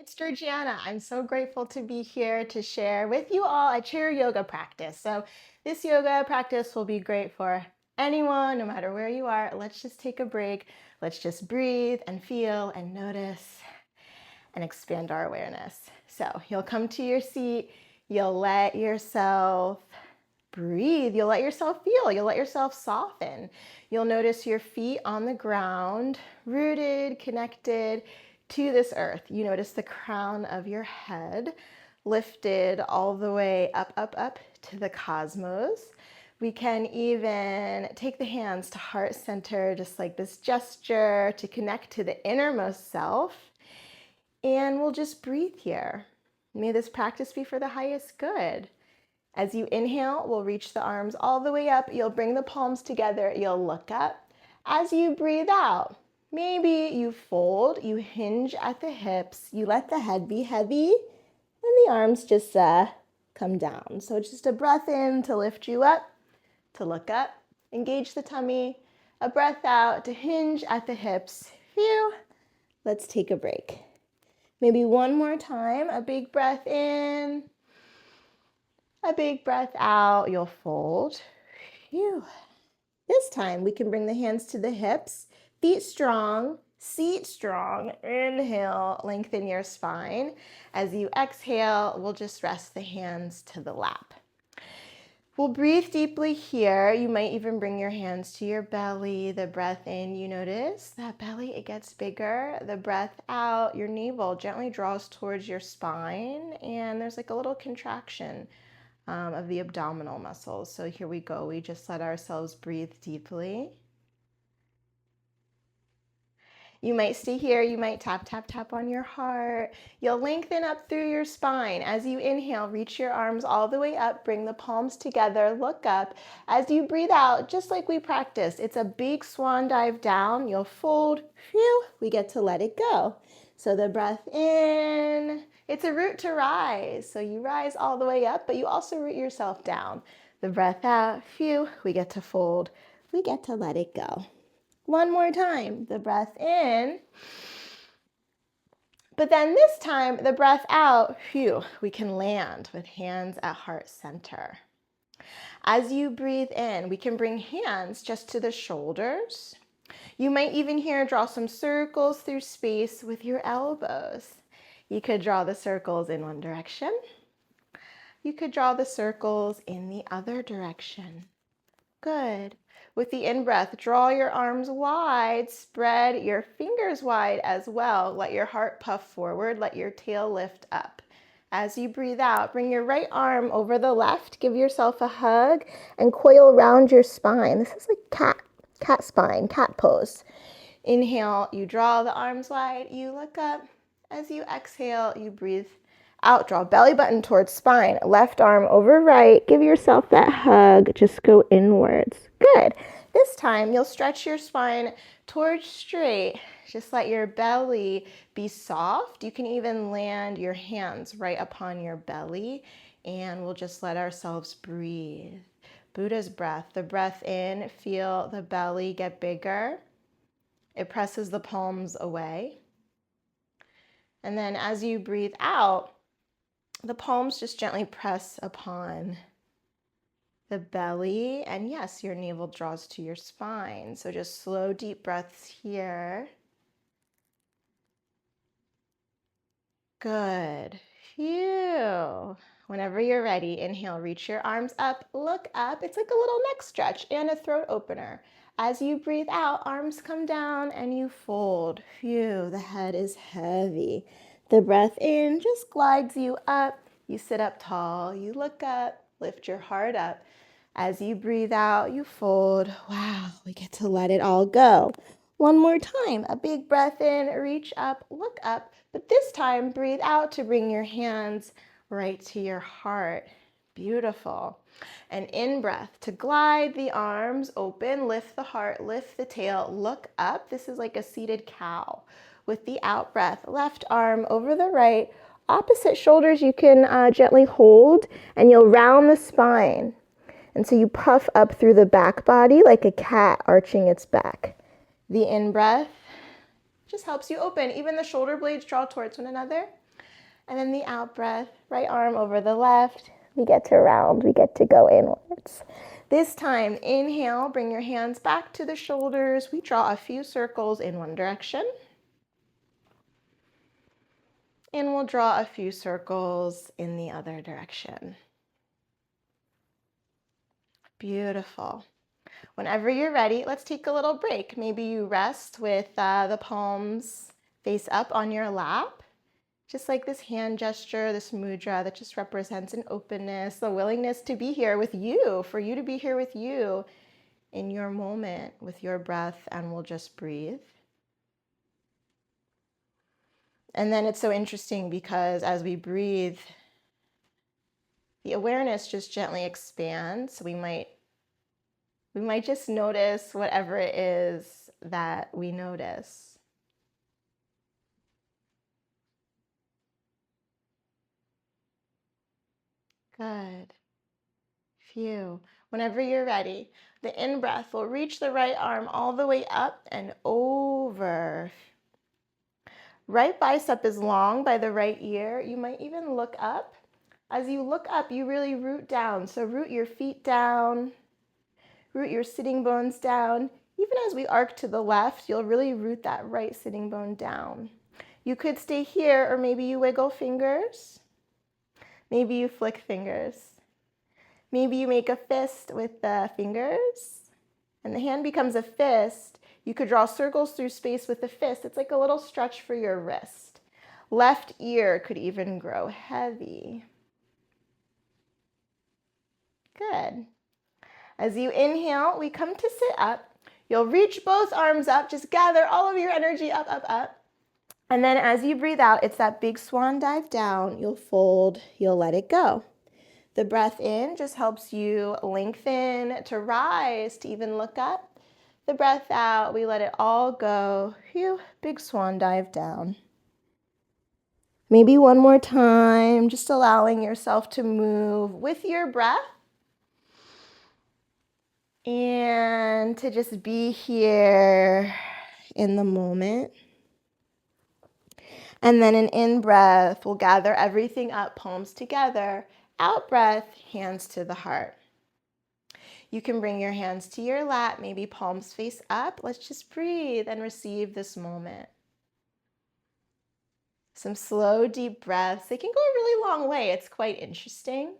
It's Georgiana. I'm so grateful to be here to share with you all a chair yoga practice. So this yoga practice will be great for anyone, no matter where you are. Let's just take a break. Let's just breathe and feel and notice and expand our awareness. So you'll come to your seat. You'll let yourself breathe. You'll let yourself feel. You'll let yourself soften. You'll notice your feet on the ground, rooted, connected to this earth. You notice the crown of your head lifted all the way up, up, up to the cosmos. We can even take the hands to heart center, just like this gesture to connect to the innermost self. And we'll just breathe here. May this practice be for the highest good. As you inhale, we'll reach the arms all the way up. You'll bring the palms together. You'll look up. As you breathe out, maybe you fold, you hinge at the hips, you let the head be heavy, and the arms just come down. So just a breath in to lift you up, to look up, engage the tummy, a breath out to hinge at the hips. Phew. Let's take a break. Maybe one more time, a big breath in, a big breath out. You'll fold. Phew. This time we can bring the hands to the hips, feet strong, seat strong. Inhale, lengthen your spine. As you exhale, we'll just rest the hands to the lap. We'll breathe deeply here. You might even bring your hands to your belly. The breath in, you notice that belly, it gets bigger. The breath out, your navel gently draws towards your spine, and there's like a little contraction of the abdominal muscles. So here we go. We just let ourselves breathe deeply. You might stay here. You might tap, tap, tap on your heart. You'll lengthen up through your spine. As you inhale, reach your arms all the way up. Bring the palms together. Look up. As you breathe out, just like we practiced, it's a big swan dive down. You'll fold. Phew, we get to let it go. So the breath in, it's a root to rise. So you rise all the way up, but you also root yourself down. The breath out, phew, we get to fold. We get to let it go. One more time, the breath in. But then this time, the breath out, phew, we can land with hands at heart center. As you breathe in, we can bring hands just to the shoulders. You might even here draw some circles through space with your elbows. You could draw the circles in one direction. You could draw the circles in the other direction. Good. With the in-breath, draw your arms wide, spread your fingers wide as well. Let your heart puff forward, let your tail lift up. As you breathe out, bring your right arm over the left, give yourself a hug, and coil around your spine. This is like cat spine, cat pose. Inhale, you draw the arms wide, you look up. As you exhale, you breathe out, draw belly button towards spine, left arm over right. Give yourself that hug. Just go inwards. Good. This time you'll stretch your spine towards straight. Just let your belly be soft. You can even land your hands right upon your belly, and we'll just let ourselves breathe. Buddha's breath. The breath in, feel the belly get bigger. It presses the palms away. And then as you breathe out, the palms just gently press upon the belly. And yes, your navel draws to your spine. So just slow, deep breaths here. Good. Phew. Whenever you're ready, inhale, reach your arms up, look up. It's like a little neck stretch and a throat opener. As you breathe out, arms come down and you fold. Phew, the head is heavy. The breath in just glides you up. You sit up tall, you look up, lift your heart up. As you breathe out, you fold. Wow, we get to let it all go. One more time, a big breath in, reach up, look up, but this time breathe out to bring your hands right to your heart. Beautiful. And in breath to glide the arms open, lift the heart, lift the tail, look up. This is like a seated cow. With the out breath, left arm over the right, opposite shoulders you can gently hold, and you'll round the spine. And so you puff up through the back body like a cat arching its back. The in-breath just helps you open. Even the shoulder blades draw towards one another. And then the out breath, right arm over the left. We get to round, we get to go inwards. This time, inhale, bring your hands back to the shoulders. We draw a few circles in one direction. And we'll draw a few circles in the other direction. Beautiful. Whenever you're ready, let's take a little break. Maybe you rest with the palms face up on your lap. Just like this hand gesture, this mudra that just represents an openness, the willingness to be here with you, for you to be here with you in your moment with your breath, and we'll just breathe. And then it's so interesting because as we breathe, the awareness just gently expands. We might just notice whatever it is that we notice. Good. Phew. Whenever you're ready, the in-breath will reach the right arm all the way up and over. Right bicep is long by the right ear. You might even look up. As you look up, you really root down. So root your feet down, root your sitting bones down. Even as we arc to the left, you'll really root that right sitting bone down. You could stay here, or maybe you wiggle fingers. Maybe you flick fingers. Maybe you make a fist with the fingers, and the hand becomes a fist. You could draw circles through space with the fist. It's like a little stretch for your wrist. Left ear could even grow heavy. Good. As you inhale, we come to sit up. You'll reach both arms up. Just gather all of your energy up, up, up. And then as you breathe out, it's that big swan dive down. You'll fold, you'll let it go. The breath in just helps you lengthen, to rise, to even look up. The breath out, we let it all go. Phew, big swan dive down. Maybe one more time, just allowing yourself to move with your breath. And to just be here in the moment. And then an in-breath, we'll gather everything up, palms together. Out-breath, hands to the heart. You can bring your hands to your lap, maybe palms face up. Let's just breathe and receive this moment. Some slow, deep breaths. They can go a really long way. It's quite interesting.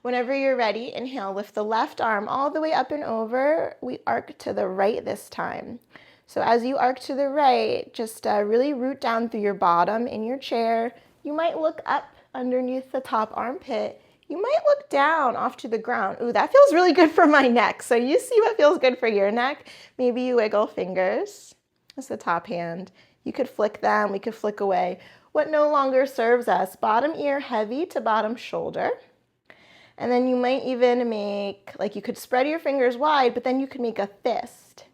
Whenever you're ready, inhale, lift the left arm all the way up and over. We arc to the right this time. So as you arc to the right, just really root down through your bottom in your chair. You might look up underneath the top armpit. You might look down off to the ground. Ooh, that feels really good for my neck. So you see what feels good for your neck. Maybe you wiggle fingers. That's the top hand. You could flick them. We could flick away what no longer serves us. Bottom ear heavy to bottom shoulder. And then you might even make, like you could spread your fingers wide, but then you could make a fist.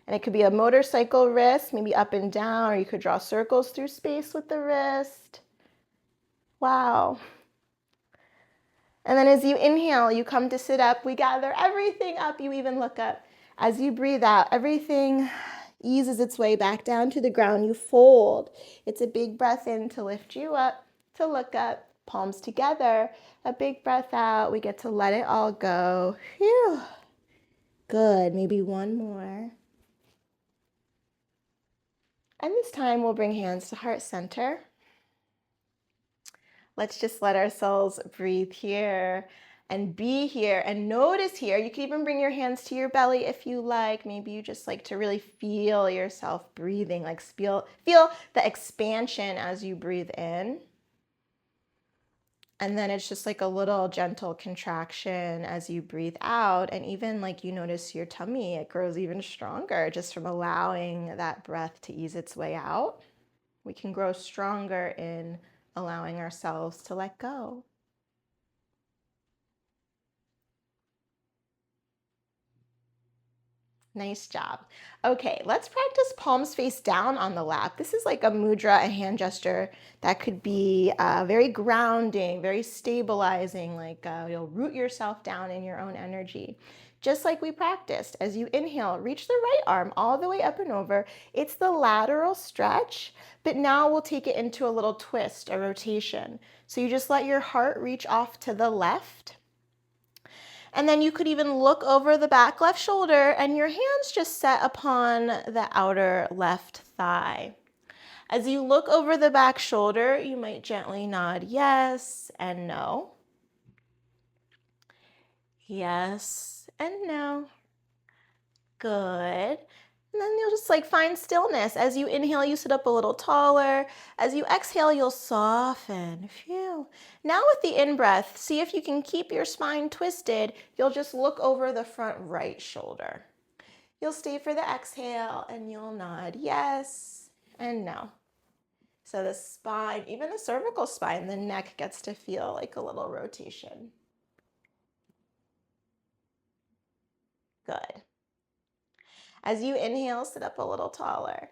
And it could be a motorcycle wrist, maybe up and down, or you could draw circles through space with the wrist. Wow. And then as you inhale, you come to sit up. We gather everything up. You even look up. As you breathe out, everything eases its way back down to the ground. You fold. It's a big breath in to lift you up, to look up. Palms together, a big breath out. We get to let it all go. Phew. Good, maybe one more. And this time we'll bring hands to heart center. Let's just let ourselves breathe here and be here and notice here. You can even bring your hands to your belly if you like. Maybe you just like to really feel yourself breathing, like feel the expansion as you breathe in. And then it's just like a little gentle contraction as you breathe out. And even like you notice your tummy, it grows even stronger just from allowing that breath to ease its way out. We can grow stronger in allowing ourselves to let go. Nice job. Okay, let's practice palms face down on the lap. This is like a mudra, a hand gesture that could be very grounding, very stabilizing, like you'll root yourself down in your own energy. just like we practiced. As you inhale, reach the right arm all the way up and over. It's the lateral stretch, but now we'll take it into a little twist, a rotation. So you just let your heart reach off to the left. And then you could even look over the back left shoulder and your hands just set upon the outer left thigh. As you look over the back shoulder, you might gently nod yes and no. Yes and no. Good. And then you'll just find stillness. As you inhale, you sit up a little taller. As you exhale, you'll soften. Phew. Now with the in-breath, see if you can keep your spine twisted. You'll just look over the front right shoulder. You'll stay for the exhale and you'll nod yes and no. So the spine, even the cervical spine, the neck gets to feel like a little rotation. Good. As you inhale, sit up a little taller.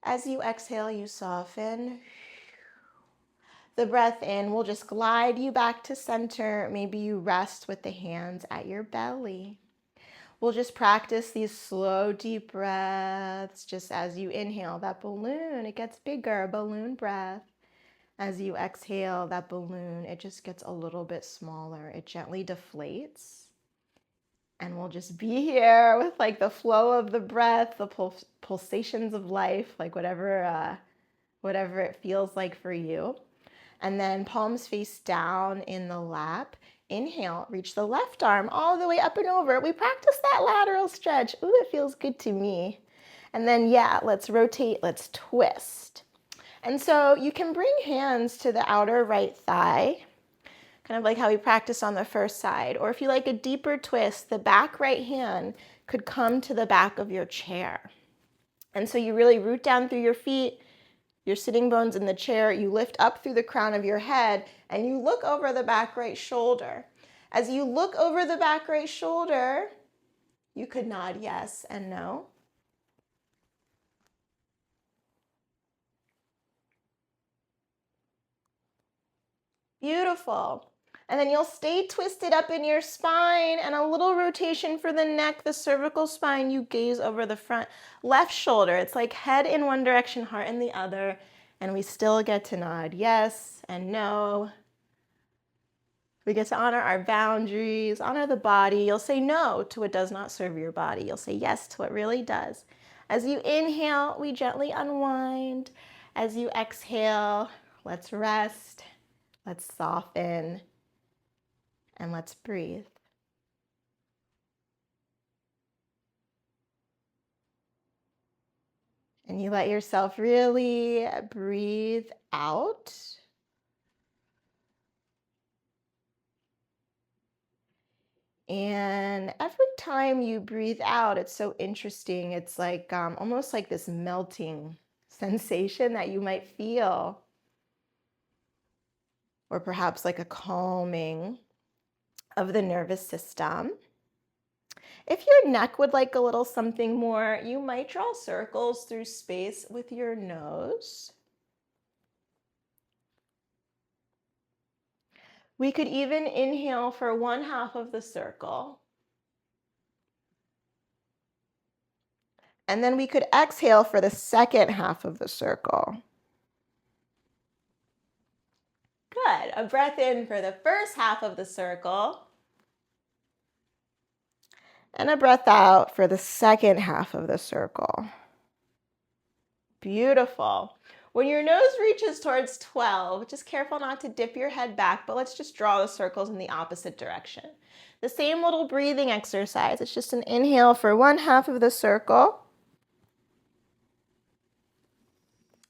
As you exhale, you soften. The breath in will just glide you back to center. Maybe you rest with the hands at your belly. We'll just practice these slow, deep breaths. Just as you inhale, that balloon, it gets bigger, balloon breath. As you exhale, that balloon, it just gets a little bit smaller. It gently deflates. And we'll just be here with the flow of the breath, the pulsations of life, whatever it feels like for you. And then palms face down in the lap. Inhale, reach the left arm all the way up and over. We practice that lateral stretch. Ooh, it feels good to me. And then, let's rotate, let's twist. And so you can bring hands to the outer right thigh, kind of like how we practiced on the first side. Or if you like a deeper twist, the back right hand could come to the back of your chair. And so you really root down through your feet, your sitting bones in the chair, you lift up through the crown of your head, and you look over the back right shoulder. As you look over the back right shoulder, you could nod yes and no. Beautiful. And then you'll stay twisted up in your spine, and a little rotation for the neck, the cervical spine. You gaze over the front left shoulder. It's like head in one direction, heart in the other. And we still get to nod yes and no. We get to honor our boundaries, honor the body. You'll say no to what does not serve your body. You'll say yes to what really does. As you inhale, we gently unwind. As you exhale, let's rest, let's soften, and let's breathe. And you let yourself really breathe out. And every time you breathe out, it's so interesting. It's almost like this melting sensation that you might feel. Or perhaps like a calming of the nervous system. If your neck would like a little something more, you might draw circles through space with your nose. We could even inhale for one half of the circle. And then we could exhale for the second half of the circle. Good. A breath in for the first half of the circle. And a breath out for the second half of the circle. Beautiful. When your nose reaches towards 12, just careful not to dip your head back, but let's just draw the circles in the opposite direction. The same little breathing exercise. It's just an inhale for one half of the circle.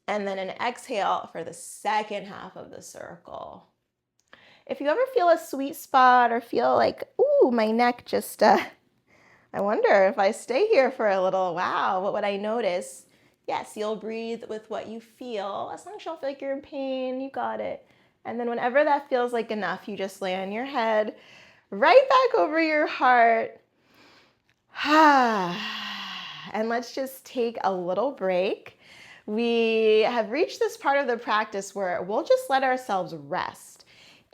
And then an exhale for the second half of the circle. If you ever feel a sweet spot or feel like, ooh, my neck just, I wonder if I stay here for a little, wow, what would I notice? Yes, you'll breathe with what you feel. As long as you don't feel like you're in pain, you got it. And then whenever that feels like enough, you just lay on your head, right back over your heart. And let's just take a little break. We have reached this part of the practice where we'll just let ourselves rest.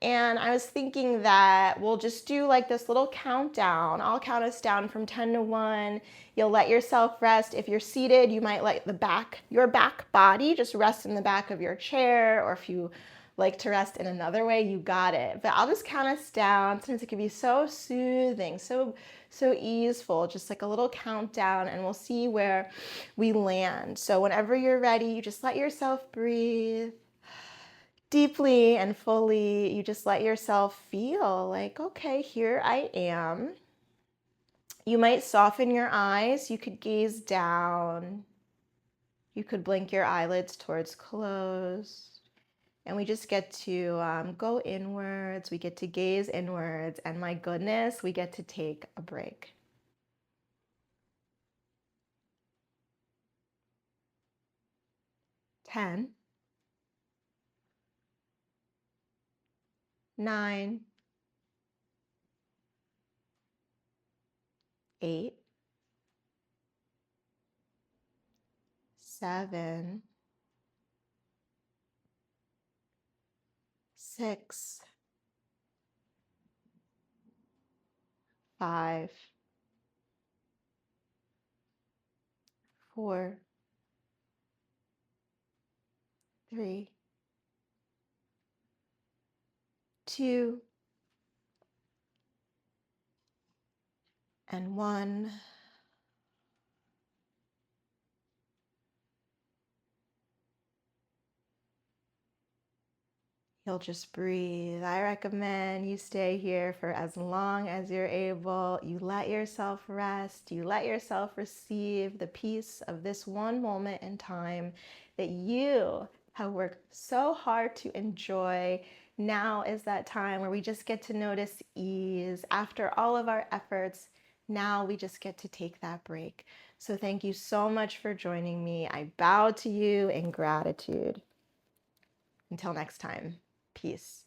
And I was thinking that we'll just do like this little countdown. I'll count us down from 10 to 1. You'll let yourself rest. If you're seated, you might let your back body just rest in the back of your chair, or if you like to rest in another way, you got it. But I'll just count us down. Sometimes it can be so soothing, so easeful, just like a little countdown, and we'll see where we land. So whenever you're ready, you just let yourself breathe deeply and fully. You just let yourself feel like, okay, here I am. You might soften your eyes. You could gaze down. You could blink your eyelids towards closed. And we just get to go inwards. We get to gaze inwards. And my goodness, we get to take a break. 10, 9, 8, 7, 6, 5, 4, 3, 2, and 1. You'll just breathe. I recommend you stay here for as long as you're able. You let yourself rest. You let yourself receive the peace of this one moment in time that you have worked so hard to enjoy. Now is that time where we just get to notice ease. After all of our efforts, now we just get to take that break. So thank you so much for joining me. I bow to you in gratitude. Until next time, peace.